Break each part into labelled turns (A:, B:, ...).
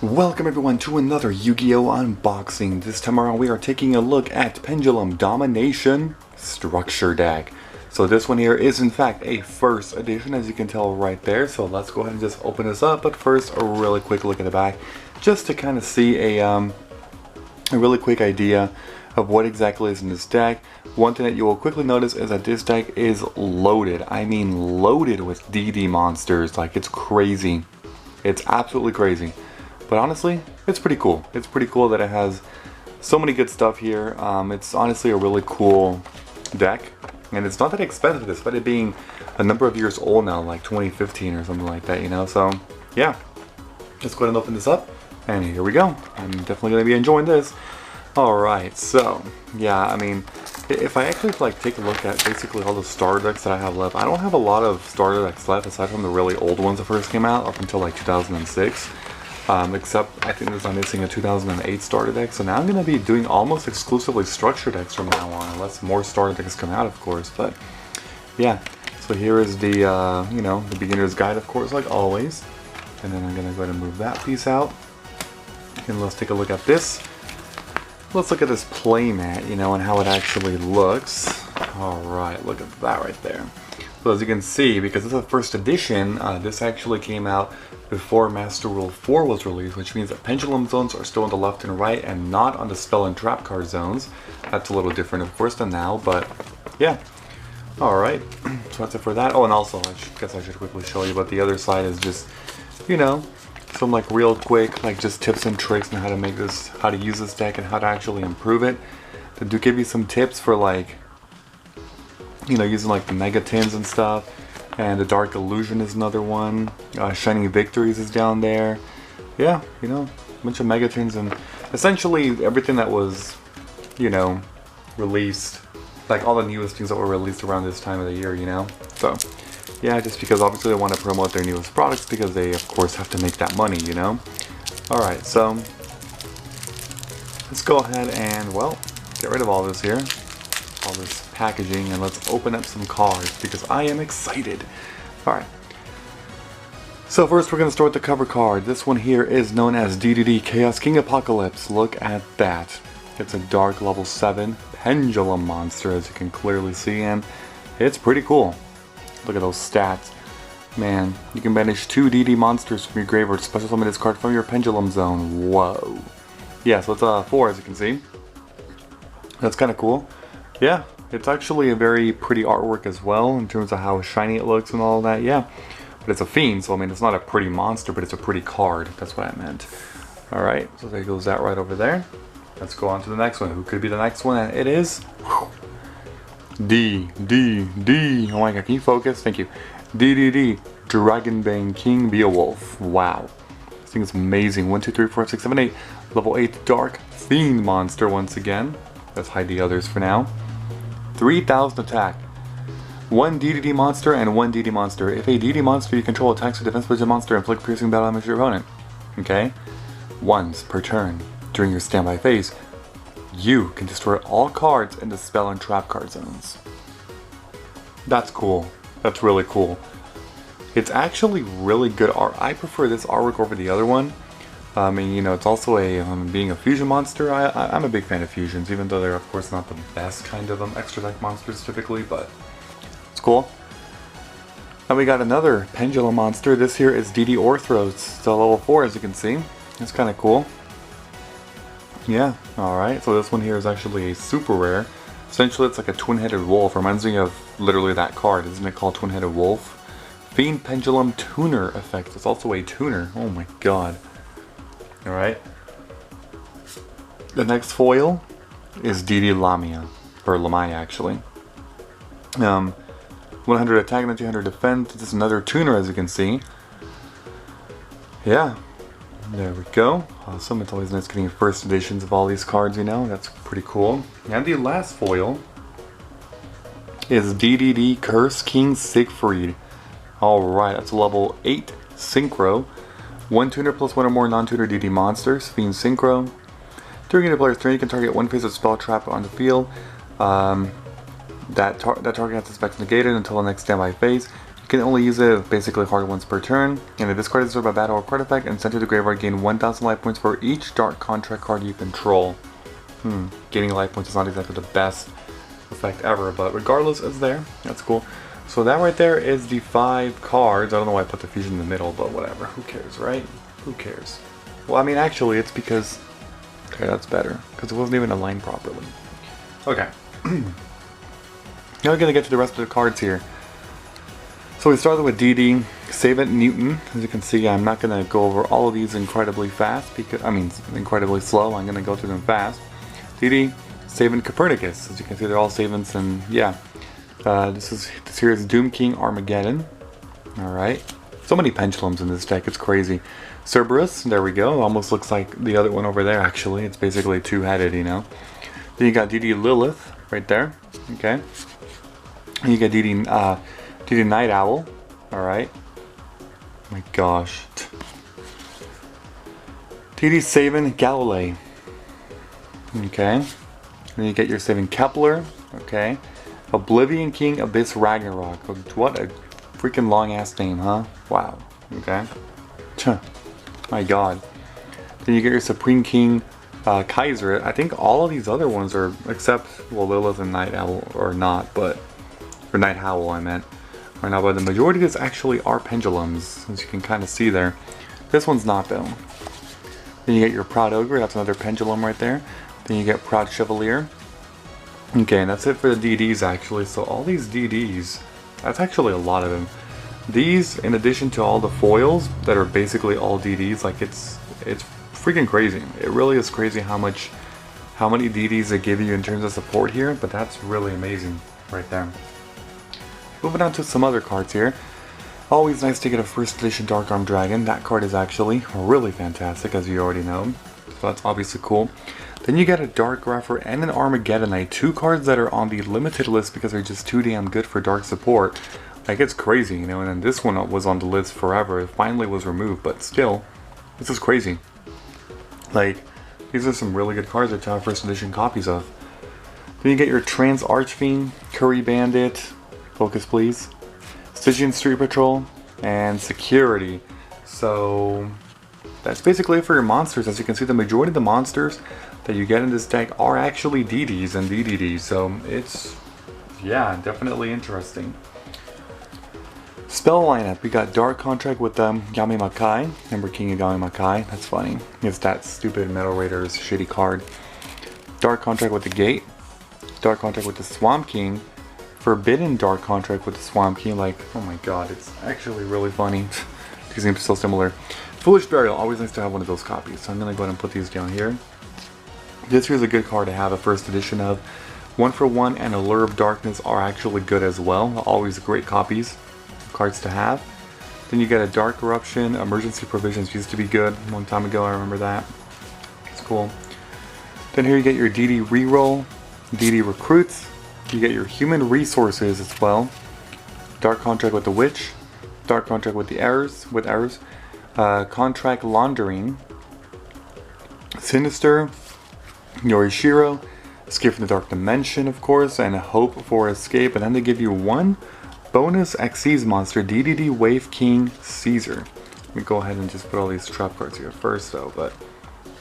A: Welcome everyone to another Yu-Gi-Oh! Unboxing. This time around we are taking a look at Pendulum Domination Structure Deck. So this one here is in fact a first edition, as you can tell right there. So let's go ahead and just open this up. But first, a really quick look at the back, just to kind of see a really quick idea of what exactly is in this deck. One thing that you will quickly notice is that this deck is loaded. I mean loaded with DD monsters. Like, it's crazy. It's absolutely crazy. But honestly, it's pretty cool. It's pretty cool that it has so many good stuff here. It's honestly a really cool deck. And it's not that expensive, despite it being a number of years old now, like 2015 or something like that, you know? So, yeah. Let's go ahead and open this up. And here we go. I'm definitely going to be enjoying this. Alright, so, yeah, I mean, if I actually like take a look at basically all the starter decks that I have left, I don't have a lot of starter decks left aside from the really old ones that first came out up until like 2006. Except I think I'm missing a 2008 starter deck, so now I'm going to be doing almost exclusively structure decks from now on, unless more starter decks come out, of course. But yeah, so here is the you know, the beginner's guide, of course, like always. And then I'm going to go ahead and move that piece out, and let's take a look at this. Let's look at this playmat, you know, and how it actually looks. All right, look at that right there. So as you can see, because this is the first edition, this actually came out before Master Rule 4 was released, which means that pendulum zones are still on the left and right and not on the spell and trap card zones. That's a little different, of course, than now, but yeah. Alright, so that's it for that. Oh, and also, I guess I should quickly show you, but the other side is just, you know, some like real quick, like just tips and tricks on how to make this, how to use this deck and how to actually improve it. They do give you some tips for like, you know, using like the Mega Tins and stuff. And the Dark Illusion is another one. Shining Victories is down there. Yeah, you know, a bunch of Mega Tins and essentially everything that was, you know, released. Like all the newest things that were released around this time of the year, you know. So, yeah, just because obviously they want to promote their newest products because they, of course, have to make that money, you know. Alright, so let's go ahead and, well, get rid of all this here. All this packaging, and let's open up some cards because I am excited. Alright, so first we're going to start with the cover card. This one here is known as DDD Chaos King Apocalypse. Look at that. It's a dark level 7 pendulum monster, as you can clearly see, and it's pretty cool. Look at those stats. Man, you can banish 2 DD monsters from your graveyard, special summon this card from your pendulum zone. Whoa. Yeah, so it's 4, as you can see. That's kind of cool. Yeah, it's actually a very pretty artwork as well in terms of how shiny it looks and all that, yeah. But it's a fiend, so I mean, it's not a pretty monster, but it's a pretty card. That's what I meant. Alright, so there goes that right over there. Let's go on to the next one. Who could be the next one? And it is... D. Oh my god, can you focus? Thank you. DDD, Dragonbane King Beowulf. Wow. This thing is amazing. 1, 2, 3, 4, 6, 7, 8. Level 8 Dark Fiend monster once again. Let's hide the others for now. 3000 attack. 1 DDD monster and 1 DD monster. If a DD monster you control attacks a defense budget monster, inflict piercing battle damage to your opponent. Okay? Once per turn. During your standby phase, you can destroy all cards in the spell and trap card zones. That's cool. That's really cool. It's actually really good art. I prefer this artwork over the other one. I mean, you know, it's also a, being a fusion monster, I'm a big fan of fusions, even though they're, of course, not the best kind of extra deck monsters typically, but it's cool. And we got another pendulum monster. This here is DD Orthros. It's a level 4, as you can see. It's kind of cool. Yeah, alright, so this one here is actually a super rare. Essentially, it's like a twin-headed wolf. Reminds me of literally that card. Isn't it called Twin-Headed Wolf? Fiend Pendulum Tuner effect. It's also a tuner. Oh my god. Alright. The next foil is DD Lamia, or Lamia actually. 100 attack and 200 defense. This is another tuner, as you can see. Yeah, there we go. Awesome. It's always nice getting first editions of all these cards, you know. That's pretty cool. And the last foil is DDD Curse King Siegfried. Alright, that's a level 8 Synchro. 1 tuner plus 1 or more non-tuner DD monsters. Fiend Synchro. During your player's turn, you can target 1 phase of spell trap on the field. That target has its effects negated until the next standby phase. You You can only use it basically hard once per turn. And if this card is destroyed by battle or card effect and sent to the graveyard, gain 1000 life points for each dark contract card you control. Gaining life points is not exactly the best effect ever, but regardless, it's there. That's cool. So that right there is the 5 cards. I don't know why I put the fusion in the middle, but whatever. Who cares, right? Who cares? Well, I mean, actually, it's because... Okay, that's better. Because it wasn't even aligned properly. Okay. Now we're going to get to the rest of the cards here. So we started with DD, Savant Newton. As you can see, I'm not going to go over all of these incredibly fast. Incredibly slow. I'm going to go through them fast. DD, Savant Copernicus. As you can see, they're all Savants, and yeah. This here is Doom King Armageddon. Alright. So many pendulums in this deck, it's crazy. Cerberus, there we go. Almost looks like the other one over there, actually. It's basically two-headed, you know. Then you got DD Lilith, right there. Okay. And you got DD Night Owl. Alright. My gosh. DD Savant Galilei. Okay. Then you get your Savant Kepler. Okay. Oblivion King Abyss Ragnarok. What a freaking long ass name, huh? Wow. Okay. My god. Then you get your Supreme King Kaiser. I think all of these other ones are, except, well, Lilith and Night Owl are not, but, or Night Howl I meant, are not, but the majority of these actually are pendulums, as you can kind of see there. This one's not though. Then you get your Proud Ogre, that's another pendulum right there. Then you get Proud Chevalier. Okay, and that's it for the DDs actually. So all these DDs, that's actually a lot of them. These, in addition to all the foils that are basically all DDs, like it's freaking crazy. It really is crazy how many DDs they give you in terms of support here, but that's really amazing right there. Moving on to some other cards here. Always nice to get a first edition Dark Arm Dragon. That card is actually really fantastic, as you already know. So that's obviously cool. Then you get a Dark Grapher and an Armageddonite, 2 cards that are on the limited list because they're just too damn good for dark support. Like, it's crazy, you know, and then this one was on the list forever. It finally was removed, but still, this is crazy. Like, these are some really good cards that you have first edition copies of. Then you get your Trans Archfiend, Curry Bandit, focus please, Stygian Street Patrol, and Security. So, that's basically it for your monsters. As you can see, the majority of the monsters that you get in this deck are actually DDs and DDDs, so it's, yeah, definitely interesting. Spell lineup, we got Dark Contract with Yami Makai, Ember King of Yami Makai, that's funny. It's that stupid Metal Raiders shitty card. Dark Contract with the Gate, Dark Contract with the Swamp King, Forbidden Dark Contract with the Swamp King, like, oh my god, it's actually really funny. These seem so similar. Foolish Burial, always nice to have one of those copies, so I'm going to go ahead and put these down here. This here's a good card to have a first edition of. 1-for-1 and Allure of Darkness are actually good as well, always great copies, cards to have. Then you get a Dark Eruption, Emergency Provisions used to be good, a long time ago, I remember that. It's cool. Then here you get your DD Reroll, DD Recruits, you get your Human Resources as well. Dark Contract with the Witch, Dark Contract with the Errors, Contract Laundering, Sinister, Yorishiro, Escape from the Dark Dimension, of course, and Hope for Escape, and then they give you 1 bonus Xyz monster, DDD Wave King Caesar. Let me go ahead and just put all these trap cards here first though, but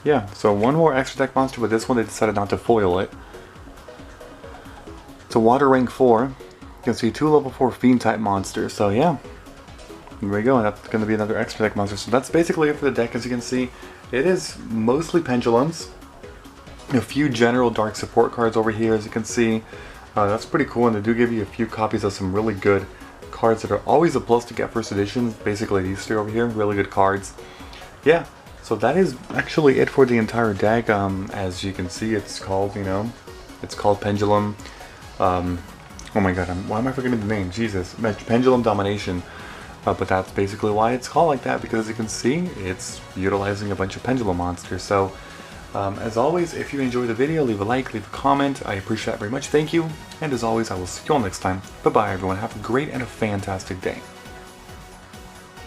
A: yeah, so 1 more extra deck monster, but this one they decided not to foil it. It's a Water Rank 4. You can see 2 level 4 Fiend type monsters, so yeah. Here we go, that's going to be another extra deck monster. So that's basically it for the deck. As you can see, it is mostly pendulums. A few general dark support cards over here, as you can see. That's pretty cool, and they do give you a few copies of some really good cards that are always a plus to get first editions. Basically these 3 over here, really good cards. Yeah, so that is actually it for the entire deck. As you can see, it's called, you know, it's called Pendulum. Oh my god, why am I forgetting the name? Jesus, Pendulum Domination. But that's basically why it's called like that, because as you can see, it's utilizing a bunch of pendulum monsters. So, as always, if you enjoyed the video, leave a like, leave a comment. I appreciate that very much. Thank you. And as always, I will see you all next time. Bye-bye, everyone. Have a great and a fantastic day.